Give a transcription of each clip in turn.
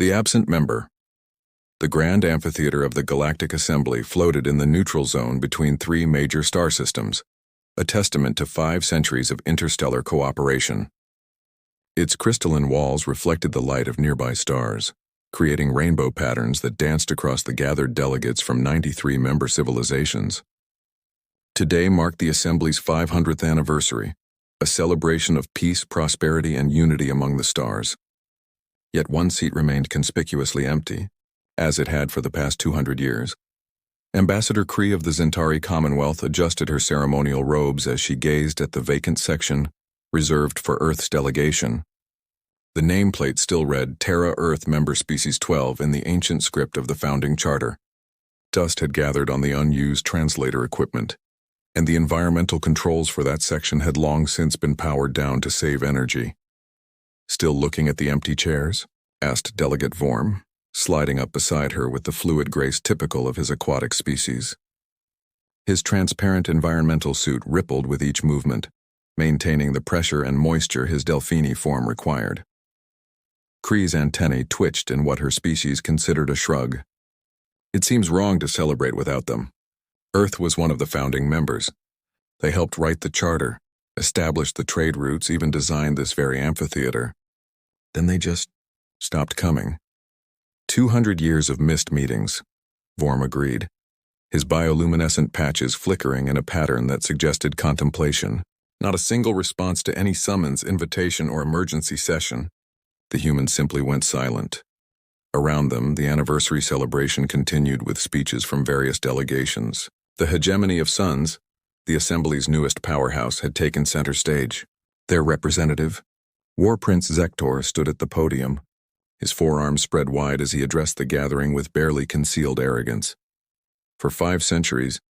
The absent member. The grand amphitheater of the Galactic Assembly floated in the neutral zone between three major star systems, a testament to 5 centuries of interstellar cooperation. Its crystalline walls reflected the light of nearby stars, creating rainbow patterns that danced across the gathered delegates from 93 member civilizations. Today marked the Assembly's 500th anniversary, a celebration of peace, prosperity, and unity among the stars. Yet one seat remained conspicuously empty, as it had for the past 200 years. Ambassador Kree of the Zentari Commonwealth adjusted her ceremonial robes as she gazed at the vacant section reserved for Earth's delegation. The nameplate still read Terra Earth Member Species 12 in the ancient script of the founding charter. Dust had gathered on the unused translator equipment, and the environmental controls for that section had long since been powered down to save energy. "Still looking at the empty chairs?" asked Delegate Vorm, sliding up beside her with the fluid grace typical of his aquatic species. His transparent environmental suit rippled with each movement, maintaining the pressure and moisture his Delphini form required. Kree's antennae twitched in what her species considered a shrug. It seems wrong to celebrate without them. Earth was one of the founding members. They helped write the charter, established the trade routes, even designed this very amphitheater. Then they just stopped coming. 200 years of missed meetings, Vorm agreed, his bioluminescent patches flickering in a pattern that suggested contemplation. Not a single response to any summons, invitation, or emergency session. The humans simply went silent. Around them, the anniversary celebration continued with speeches from various delegations. The hegemony of suns, the Assembly's newest powerhouse, had taken center stage. Their representative, War Prince Zektor, stood at the podium, his forearms spread wide as he addressed the gathering with barely concealed arrogance. "For 5 centuries,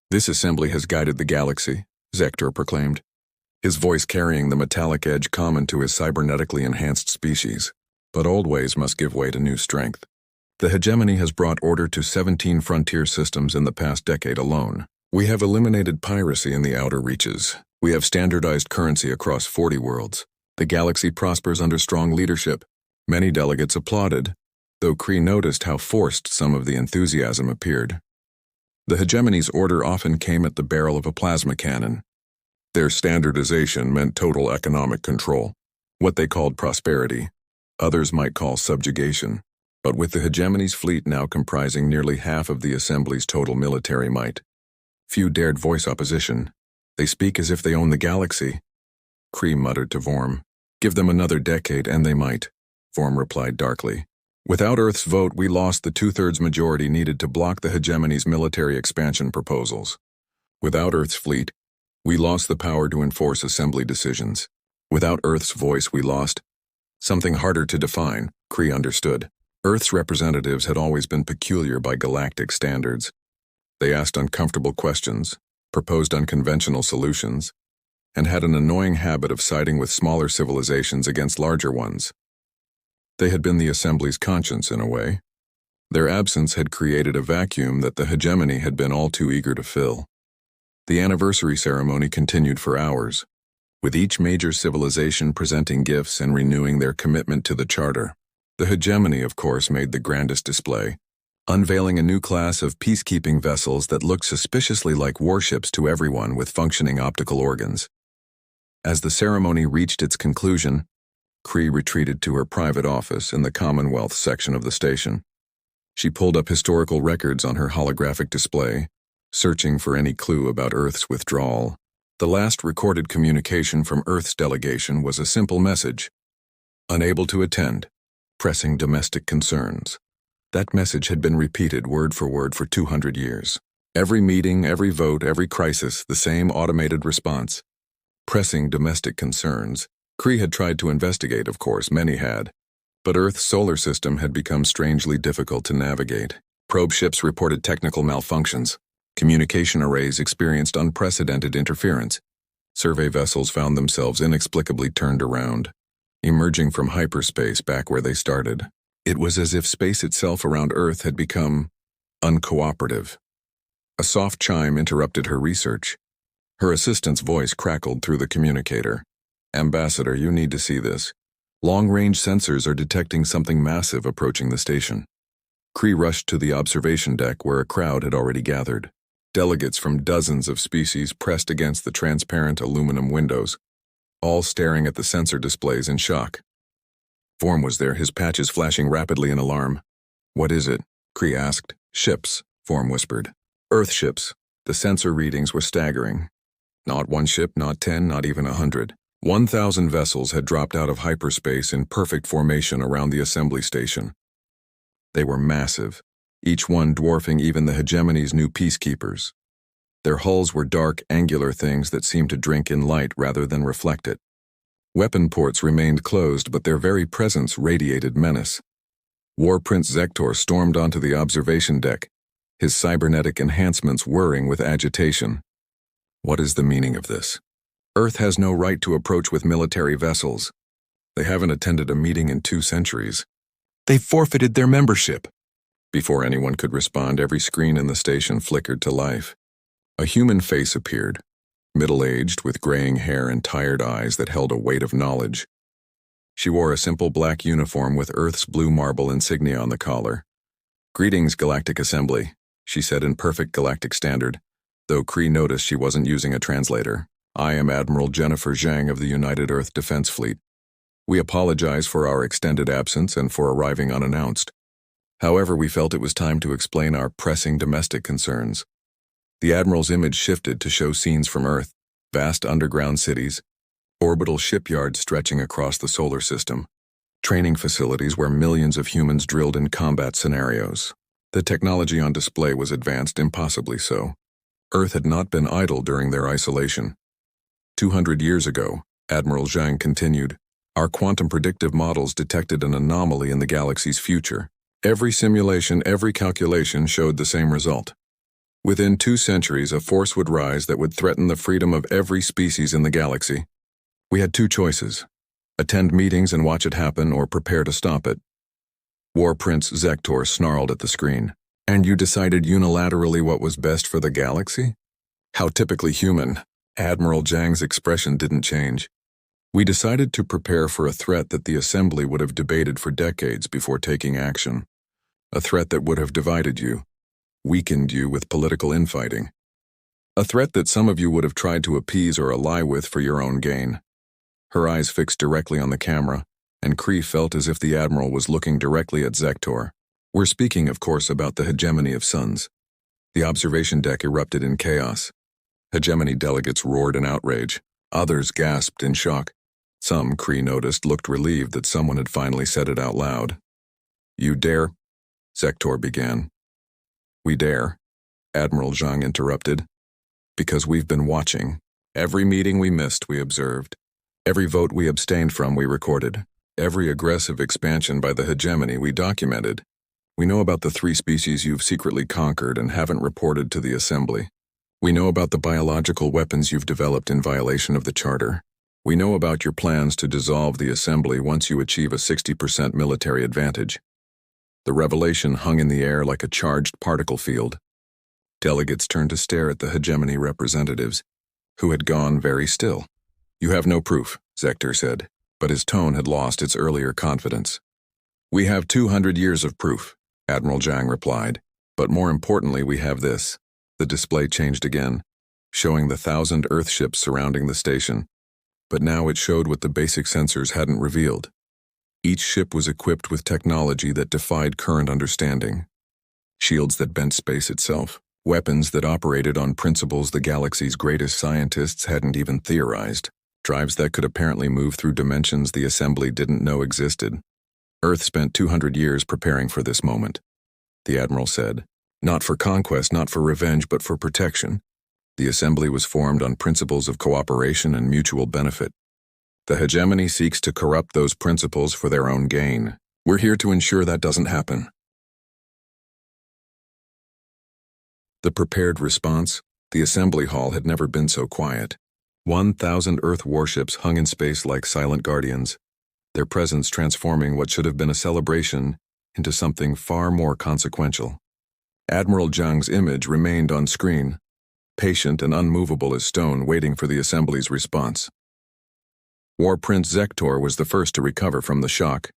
this assembly has guided the galaxy," Zektor proclaimed, his voice carrying the metallic edge common to his cybernetically enhanced species. "But old ways must give way to new strength. The hegemony has brought order to 17 frontier systems in the past decade alone. We have eliminated piracy in the outer reaches. We have standardized currency across 40 worlds. The galaxy prospers under strong leadership." Many delegates applauded, though Kree noticed how forced some of the enthusiasm appeared. The hegemony's order often came at the barrel of a plasma cannon. Their standardization meant total economic control, what they called prosperity. Others might call subjugation. But with the hegemony's fleet now comprising nearly half of the Assembly's total military might, few dared voice opposition. "They speak as if they own the galaxy," Kree muttered to Vorm. "Give them another decade and they might," Vorm replied darkly. "Without Earth's vote, we lost the 2/3 majority needed to block the hegemony's military expansion proposals. Without Earth's fleet, we lost the power to enforce Assembly decisions. Without Earth's voice, we lost something harder to define," Kree understood. Earth's representatives had always been peculiar by galactic standards. They asked uncomfortable questions, proposed unconventional solutions, and had an annoying habit of siding with smaller civilizations against larger ones. They had been the Assembly's conscience in a way. Their absence had created a vacuum that the hegemony had been all too eager to fill. The anniversary ceremony continued for hours, with each major civilization presenting gifts and renewing their commitment to the charter. The hegemony, of course, made the grandest display, unveiling a new class of peacekeeping vessels that looked suspiciously like warships to everyone with functioning optical organs. As the ceremony reached its conclusion, Kree retreated to her private office in the Commonwealth section of the station. She pulled up historical records on her holographic display, searching for any clue about Earth's withdrawal. The last recorded communication from Earth's delegation was a simple message: "Unable to attend. Pressing domestic concerns." That message had been repeated word for 200 years. Every meeting, every vote, every crisis, the same automated response. Pressing domestic concerns. Kree had tried to investigate, of course, many had. But Earth's solar system had become strangely difficult to navigate. Probe ships reported technical malfunctions. Communication arrays experienced unprecedented interference. Survey vessels found themselves inexplicably turned around, emerging from hyperspace back where they started. It was as if space itself around Earth had become uncooperative. A soft chime interrupted her research. Her assistant's voice crackled through the communicator. "Ambassador, you need to see this. Long-range sensors are detecting something massive approaching the station. Kree rushed to the observation deck where a crowd had already gathered. Delegates from dozens of species pressed against the transparent aluminum windows, all staring at the sensor displays in shock. Form was there, his patches flashing rapidly in alarm. "What is it?" Kree asked. "Ships," Form whispered. "Earth ships." The sensor readings were staggering. Not one ship, not 10, not even 100. 1,000 vessels had dropped out of hyperspace in perfect formation around the assembly station. They were massive, each one dwarfing even the hegemony's new peacekeepers. Their hulls were dark, angular things that seemed to drink in light rather than reflect it. Weapon ports remained closed, but their very presence radiated menace. War Prince Zektor stormed onto the observation deck, his cybernetic enhancements whirring with agitation. "What is the meaning of this? Earth has no right to approach with military vessels. They haven't attended a meeting in 2 centuries. They've forfeited their membership." Before anyone could respond, every screen in the station flickered to life. A human face appeared, middle-aged, with graying hair and tired eyes that held a weight of knowledge. She wore a simple black uniform with Earth's blue marble insignia on the collar. "Greetings, Galactic Assembly," she said in perfect galactic standard, though Kree noticed she wasn't using a translator. "I am Admiral Jennifer Zhang of the United Earth Defense Fleet. We apologize for our extended absence and for arriving unannounced. However, we felt it was time to explain our pressing domestic concerns." The Admiral's image shifted to show scenes from Earth, vast underground cities, orbital shipyards stretching across the solar system, training facilities where millions of humans drilled in combat scenarios. The technology on display was advanced, impossibly so. Earth had not been idle during their isolation. 200 years ago, Admiral Zhang continued, our quantum predictive models detected an anomaly in the galaxy's future. Every simulation, every calculation showed the same result. Within 2 centuries, a force would rise that would threaten the freedom of every species in the galaxy. We had 2 choices: attend meetings and watch it happen, or prepare to stop it. War Prince Zektor snarled at the screen. "And you decided unilaterally what was best for the galaxy?" How typically human. Admiral Zhang's expression didn't change. "We decided to prepare for a threat that the Assembly would have debated for decades before taking action. A threat that would have divided you, weakened you with political infighting. A threat that some of you would have tried to appease or ally with for your own gain." Her eyes fixed directly on the camera, and Kree felt as if the Admiral was looking directly at Zektor. "We're speaking, of course, about the hegemony of suns." The observation deck erupted in chaos. Hegemony delegates roared in outrage. Others gasped in shock. Some, Kree noticed, looked relieved that someone had finally said it out loud. "You dare?" Zektor began. "We dare," Admiral Zhang interrupted. "Because we've been watching. Every meeting we missed, we observed. Every vote we abstained from, we recorded. Every aggressive expansion by the hegemony, we documented. We know about the 3 species you've secretly conquered and haven't reported to the Assembly. We know about the biological weapons you've developed in violation of the Charter. We know about your plans to dissolve the Assembly once you achieve a 60% military advantage." The revelation hung in the air like a charged particle field. Delegates turned to stare at the hegemony representatives, who had gone very still. "You have no proof," Zektor said, but his tone had lost its earlier confidence. "We have 200 years of proof," Admiral Zhang replied, "but more importantly we have this." The display changed again, showing the 1,000 Earth ships surrounding the station, but now it showed what the basic sensors hadn't revealed. Each ship was equipped with technology that defied current understanding. Shields that bent space itself, weapons that operated on principles the galaxy's greatest scientists hadn't even theorized, drives that could apparently move through dimensions the Assembly didn't know existed. Earth spent 200 years preparing for this moment, the Admiral said. Not for conquest, not for revenge, but for protection. The Assembly was formed on principles of cooperation and mutual benefit. The hegemony seeks to corrupt those principles for their own gain. We're here to ensure that doesn't happen. The prepared response, the Assembly Hall had never been so quiet. 1,000 Earth warships hung in space like silent guardians, their presence transforming what should have been a celebration into something far more consequential. Admiral Zhang's image remained on screen, patient and unmovable as stone, waiting for the Assembly's response. War Prince Zektor was the first to recover from the shock.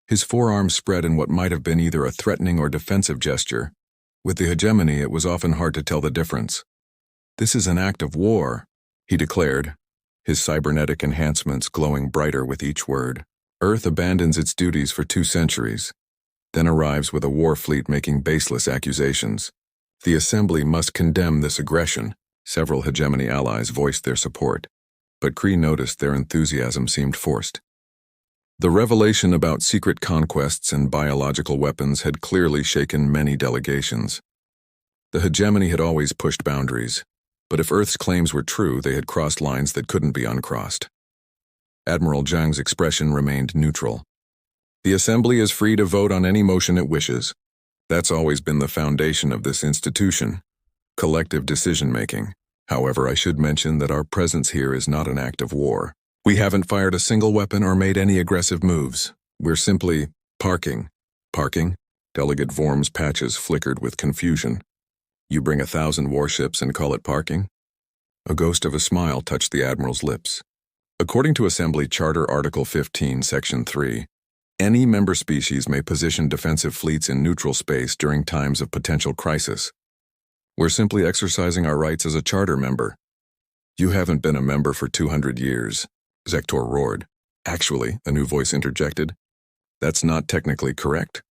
His forearms spread in what might have been either a threatening or defensive gesture. With the hegemony, it was often hard to tell the difference. "This is an act of war," he declared, his cybernetic enhancements glowing brighter with each word. "Earth abandons its duties for 2 centuries, then arrives with a war fleet making baseless accusations. The Assembly must condemn this aggression." Several hegemony allies voiced their support, but Kree noticed their enthusiasm seemed forced. The revelation about secret conquests and biological weapons had clearly shaken many delegations. The hegemony had always pushed boundaries, but if Earth's claims were true, they had crossed lines that couldn't be uncrossed. Admiral Zhang's expression remained neutral. "The Assembly is free to vote on any motion it wishes. That's always been the foundation of this institution. Collective decision-making. However, I should mention that our presence here is not an act of war. We haven't fired a single weapon or made any aggressive moves. We're simply parking." "Parking?" Delegate Vorm's patches flickered with confusion. "You bring 1,000 warships and call it parking?" A ghost of a smile touched the Admiral's lips. "According to Assembly Charter Article 15, Section 3, any member species may position defensive fleets in neutral space during times of potential crisis. We're simply exercising our rights as a charter member." "You haven't been a member for 200 years, Zektor roared. "Actually," a new voice interjected, "that's not technically correct."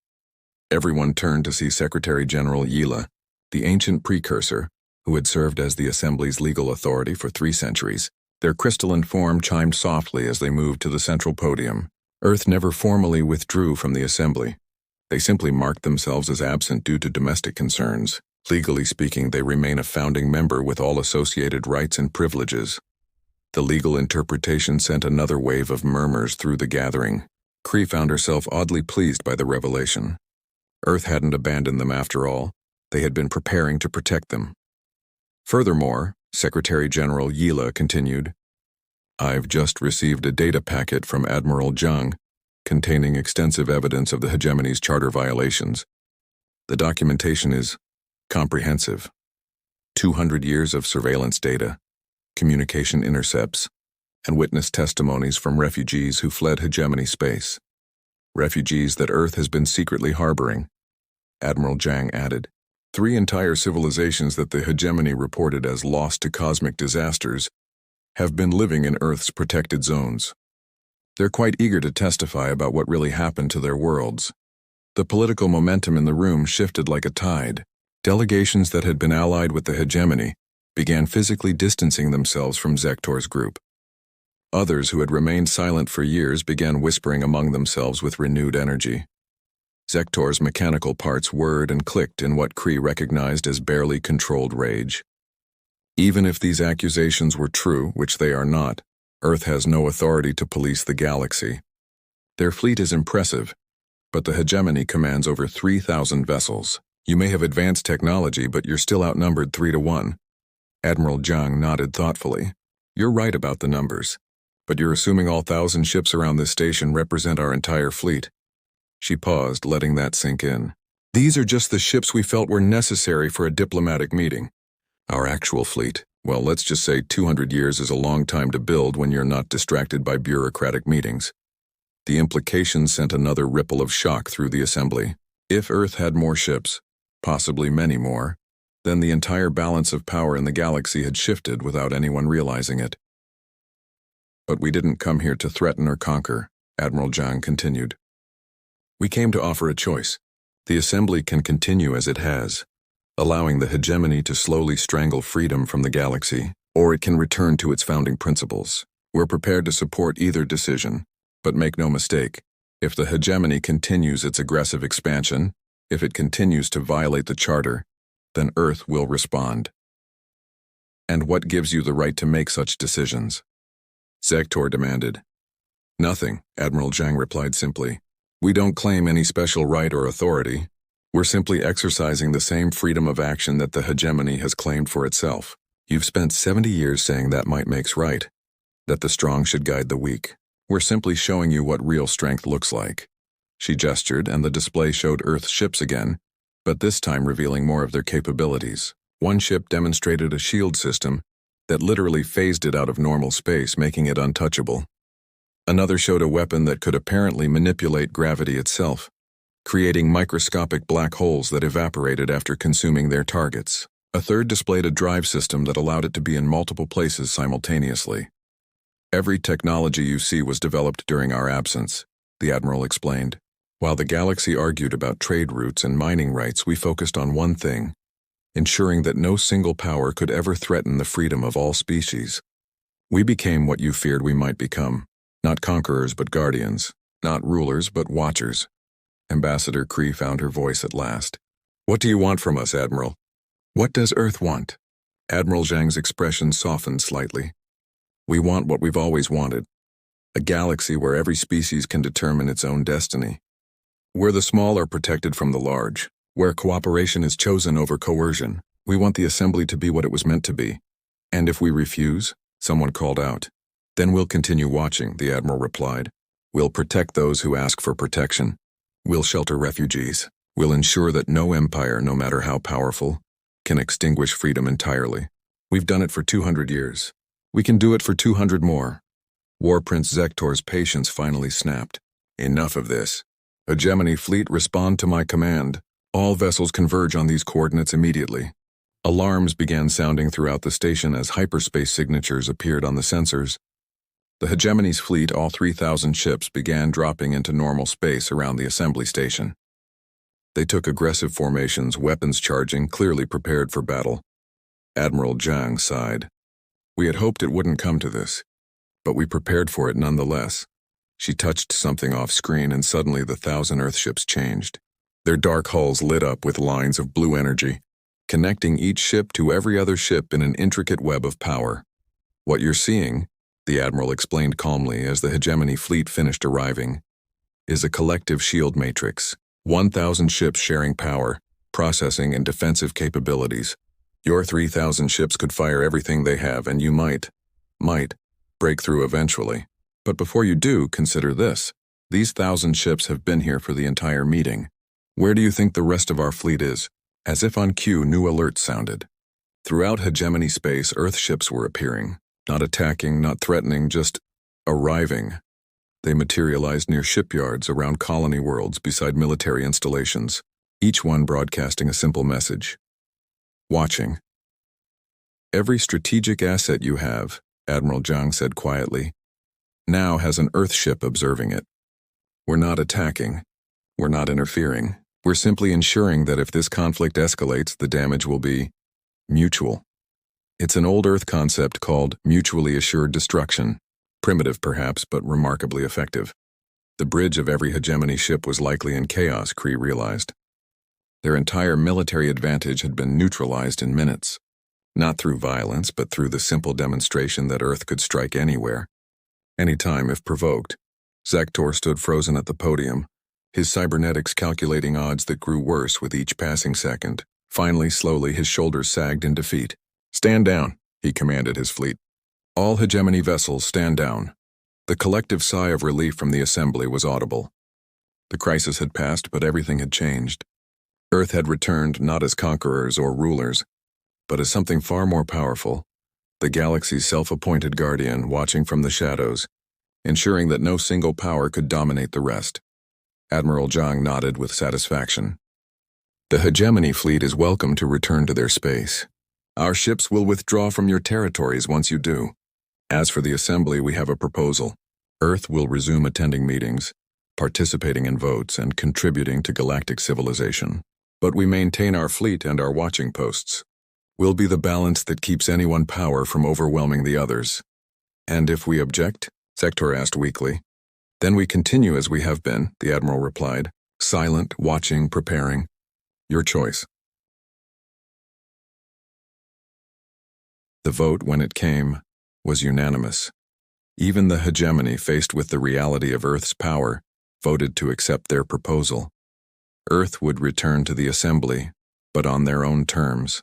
Everyone turned to see Secretary General Yila, the ancient precursor, who had served as the Assembly's legal authority for 3 centuries. Their crystalline form chimed softly as they moved to the central podium. Earth never formally withdrew from the Assembly. They simply marked themselves as absent due to domestic concerns. Legally speaking, they remain a founding member with all associated rights and privileges. The legal interpretation sent another wave of murmurs through the gathering. Kree found herself oddly pleased by the revelation. Earth hadn't abandoned them after all. They had been preparing to protect them. Furthermore, Secretary General Yila continued, "I've just received a data packet from Admiral Zhang containing extensive evidence of the hegemony's charter violations. The documentation is comprehensive. 200 years of surveillance data, communication intercepts, and witness testimonies from refugees who fled hegemony space. Refugees that Earth has been secretly harboring," Admiral Zhang added. 3 entire civilizations that the hegemony reported as lost to cosmic disasters have been living in Earth's protected zones. They're quite eager to testify about what really happened to their worlds." The political momentum in the room shifted like a tide. Delegations that had been allied with the hegemony began physically distancing themselves from Zektor's group. Others who had remained silent for years began whispering among themselves with renewed energy. Zektor's mechanical parts whirred and clicked in what Kree recognized as barely controlled rage. Even if these accusations were true, which they are not, Earth has no authority to police the galaxy. Their fleet is impressive, but the hegemony commands over 3,000 vessels. You may have advanced technology, but you're still outnumbered 3 to 1. Admiral Zhang nodded thoughtfully. "You're right about the numbers, but you're assuming all 1,000 ships around this station represent our entire fleet." She paused, letting that sink in. "These are just the ships we felt were necessary for a diplomatic meeting. Our actual fleet, well, let's just say 200 years is a long time to build when you're not distracted by bureaucratic meetings." The implication sent another ripple of shock through the Assembly. If Earth had more ships, possibly many more, then the entire balance of power in the galaxy had shifted without anyone realizing it. "But we didn't come here to threaten or conquer," Admiral Zhang continued. "We came to offer a choice. The Assembly can continue as it has, allowing the hegemony to slowly strangle freedom from the galaxy, or it can return to its founding principles. We're prepared to support either decision, but make no mistake, if the hegemony continues its aggressive expansion, if it continues to violate the Charter, then Earth will respond." "And what gives you the right to make such decisions?" Zektor demanded. "Nothing," Admiral Zhang replied simply. "We don't claim any special right or authority. We're simply exercising the same freedom of action that the hegemony has claimed for itself. You've spent 70 years saying that might makes right, that the strong should guide the weak. We're simply showing you what real strength looks like." She gestured, and the display showed Earth's ships again, but this time revealing more of their capabilities. One ship demonstrated a shield system that literally phased it out of normal space, making it untouchable. Another showed a weapon that could apparently manipulate gravity itself, creating microscopic black holes that evaporated after consuming their targets. A third displayed a drive system that allowed it to be in multiple places simultaneously. Every technology you see was developed during our absence, the Admiral explained. While the galaxy argued about trade routes and mining rights, we focused on one thing: ensuring that no single power could ever threaten the freedom of all species. We became what you feared we might become, not conquerors but guardians, not rulers but watchers. Ambassador Kree found her voice at last. What do you want from us, Admiral? What does Earth want? Admiral Zhang's expression softened slightly. We want what we've always wanted. A galaxy where every species can determine its own destiny. Where the small are protected from the large. Where cooperation is chosen over coercion. We want the assembly to be what it was meant to be. And if we refuse, someone called out. Then we'll continue watching, the Admiral replied. We'll protect those who ask for protection. We'll shelter refugees. We'll ensure that no empire, no matter how powerful, can extinguish freedom entirely. We've done it for 200 years. We can do it for 200 more. War Prince Zektor's patience finally snapped. Enough of this. Hegemony Fleet, respond to my command. All vessels converge on these coordinates immediately. Alarms began sounding throughout the station as hyperspace signatures appeared on the sensors. The Hegemony's fleet, all 3,000 ships, began dropping into normal space around the assembly station. They took aggressive formations, weapons charging, clearly prepared for battle. Admiral Zhang sighed. We had hoped it wouldn't come to this, but we prepared for it nonetheless. She touched something off screen and suddenly the 1,000 Earthships changed. Their dark hulls lit up with lines of blue energy, connecting each ship to every other ship in an intricate web of power. What you're seeing, the Admiral explained calmly as the Hegemony fleet finished arriving, is a collective shield matrix. 1,000 ships sharing power, processing, and defensive capabilities. Your 3,000 ships could fire everything they have, and you might break through eventually. But before you do, consider this. These 1,000 ships have been here for the entire meeting. Where do you think the rest of our fleet is? As if on cue, new alerts sounded. Throughout Hegemony space, Earth ships were appearing. Not attacking, not threatening, just arriving. They materialized near shipyards, around colony worlds, beside military installations, each one broadcasting a simple message. Watching. Every strategic asset you have, Admiral Zhang said quietly, now has an Earthship observing it. We're not attacking. We're not interfering. We're simply ensuring that if this conflict escalates, the damage will be mutual. It's an old Earth concept called mutually assured destruction. Primitive perhaps, but remarkably effective. The bridge of every Hegemony ship was likely in chaos, Kree realized. Their entire military advantage had been neutralized in minutes. Not through violence, but through the simple demonstration that Earth could strike anywhere. Anytime if provoked. Zektor stood frozen at the podium, his cybernetics calculating odds that grew worse with each passing second. Finally, slowly, his shoulders sagged in defeat. Stand down, he commanded his fleet. All Hegemony vessels, stand down. The collective sigh of relief from the assembly was audible. The crisis had passed, but everything had changed. Earth had returned not as conquerors or rulers, but as something far more powerful, the galaxy's self-appointed guardian watching from the shadows, ensuring that no single power could dominate the rest. Admiral Zhang nodded with satisfaction. The Hegemony fleet is welcome to return to their space. Our ships will withdraw from your territories once you do. As for the assembly, we have a proposal. Earth will resume attending meetings, participating in votes, and contributing to galactic civilization. But we maintain our fleet and our watching posts. We'll be the balance that keeps any one power from overwhelming the others. And if we object? Zektor asked weakly. Then we continue as we have been, the Admiral replied. Silent, watching, preparing. Your choice. The vote, when it came, was unanimous. Even the Hegemony, faced with the reality of Earth's power, voted to accept their proposal. Earth would return to the assembly, but on their own terms.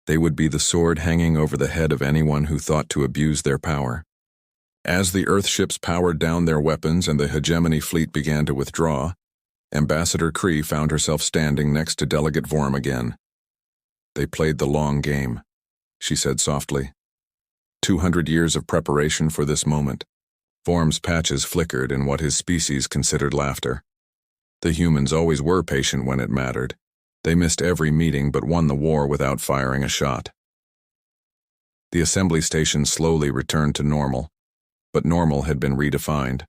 They would be the sword hanging over the head of anyone who thought to abuse their power. As the Earthships powered down their weapons and the Hegemony fleet began to withdraw, Ambassador Kree found herself standing next to Delegate Vorm again. They played the long game, she said softly. 200 years of preparation for this moment. Form's patches flickered in what his species considered laughter. The humans always were patient when it mattered. They missed every meeting but won the war without firing a shot. The assembly station slowly returned to normal, but normal had been redefined.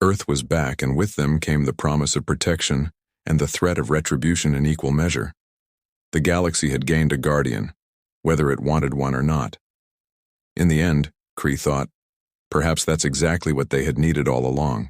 Earth was back, and with them came the promise of protection and the threat of retribution in equal measure. The galaxy had gained a guardian, whether it wanted one or not. In the end, Kree thought, perhaps that's exactly what they had needed all along.